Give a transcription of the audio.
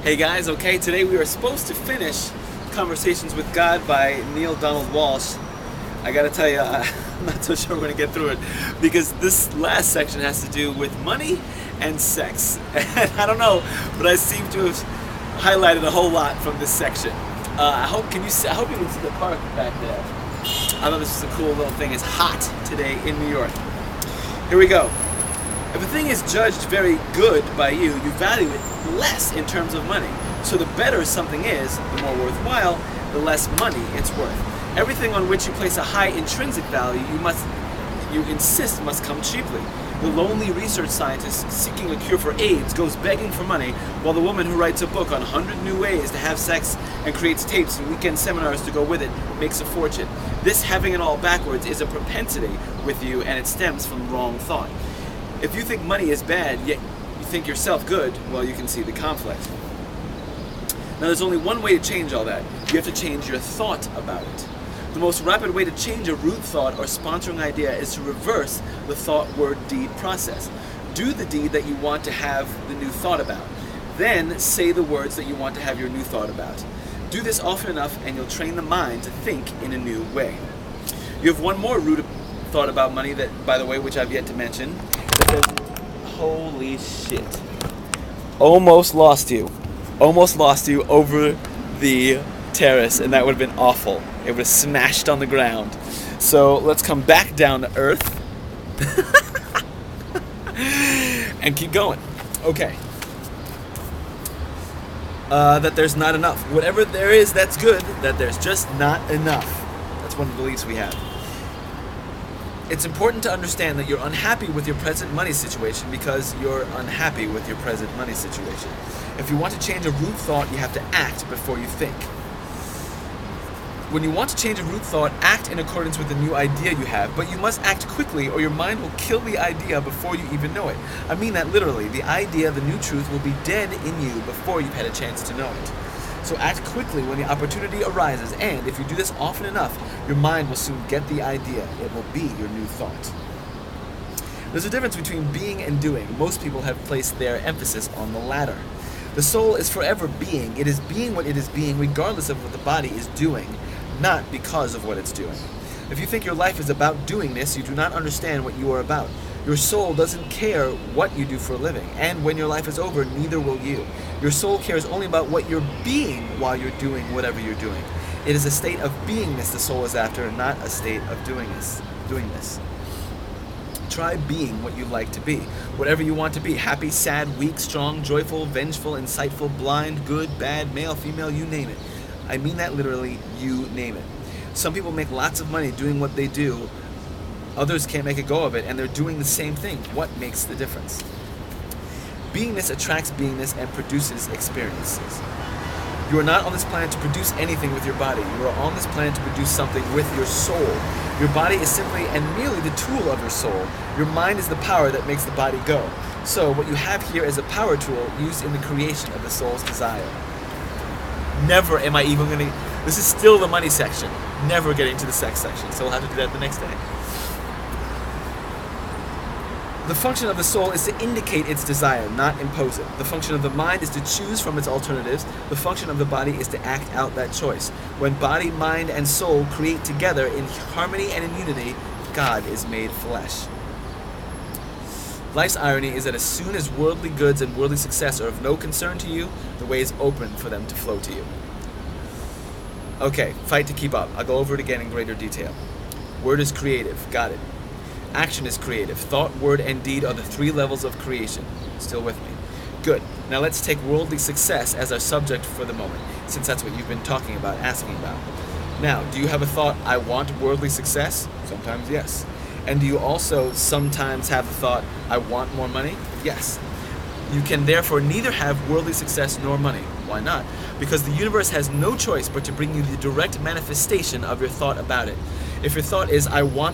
Hey guys, okay, today we are supposed to finish Conversations with God by Neil Donald Walsh. I gotta tell you, I'm not so sure we're gonna get through it because this last section has to do with money and sex. And I don't know, but I seem to have highlighted a whole lot from this section. I hope you can see the park back there. I thought this was a cool little thing. It's hot today in New York. Here we go. If a thing is judged very good by you, you value it less in terms of money. So the better something is, the more worthwhile, the less money it's worth. Everything on which you place a high intrinsic value, you insist must come cheaply. The lonely research scientist seeking a cure for AIDS goes begging for money, while the woman who writes a book on 100 new ways to have sex and creates tapes and weekend seminars to go with it makes a fortune. This having it all backwards is a propensity with you, and it stems from wrong thought. If you think money is bad, yet you think yourself good, well, you can see the conflict. Now, there's only one way to change all that. You have to change your thought about it. The most rapid way to change a root thought or sponsoring idea is to reverse the thought, word, deed process. Do the deed that you want to have the new thought about. Then say the words that you want to have your new thought about. Do this often enough and you'll train the mind to think in a new way. You have one more root thought about money that, by the way, which I've yet to mention. Holy shit. Almost lost you over the terrace, and that would have been awful. It would have smashed on the ground. So let's come back down to earth and keep going. Okay. That there's not enough. Whatever there is, that's good. That there's just not enough. That's one of the beliefs we have. It's important to understand that you're unhappy with your present money situation because you're unhappy with your present money situation. If you want to change a root thought, you have to act before you think. When you want to change a root thought, act in accordance with the new idea you have, but you must act quickly or your mind will kill the idea before you even know it. I mean that literally. The idea, the new truth, will be dead in you before you've had a chance to know it. So act quickly when the opportunity arises, and if you do this often enough, your mind will soon get the idea. It will be your new thought. There's a difference between being and doing. Most people have placed their emphasis on the latter. The soul is forever being. It is being what it is being regardless of what the body is doing, not because of what it's doing. If you think your life is about doingness, you do not understand what you are about. Your soul doesn't care what you do for a living, and when your life is over, neither will you. Your soul cares only about what you're being while you're doing whatever you're doing. It is a state of beingness the soul is after, not a state of doingness. Try being what you like to be. Whatever you want to be. Happy, sad, weak, strong, joyful, vengeful, insightful, blind, good, bad, male, female, you name it. I mean that literally, you name it. Some people make lots of money doing what they do. Others can't make a go of it, and they're doing the same thing. What makes the difference? Beingness attracts beingness and produces experiences. You are not on this planet to produce anything with your body. You are on this planet to produce something with your soul. Your body is simply and merely the tool of your soul. Your mind is the power that makes the body go. So what you have here is a power tool used in the creation of the soul's desire. Never am I even going to... This is still the money section. Never getting to the sex section, so we'll have to do that the next day. The function of the soul is to indicate its desire, not impose it. The function of the mind is to choose from its alternatives. The function of the body is to act out that choice. When body, mind, and soul create together in harmony and in unity, God is made flesh. Life's irony is that as soon as worldly goods and worldly success are of no concern to you, the way is open for them to flow to you. Okay, fight to keep up. I'll go over it again in greater detail. Word is creative. Got it. Action is creative. Thought, word, and deed are the three levels of creation. Still with me? Good. Now let's take worldly success as our subject for the moment, since that's what you've been talking about, asking about. Now, do you have a thought, I want worldly success? Sometimes yes. And do you also sometimes have the thought, I want more money? Yes. You can therefore neither have worldly success nor money. Why not? Because the universe has no choice but to bring you the direct manifestation of your thought about it. If your thought is, I want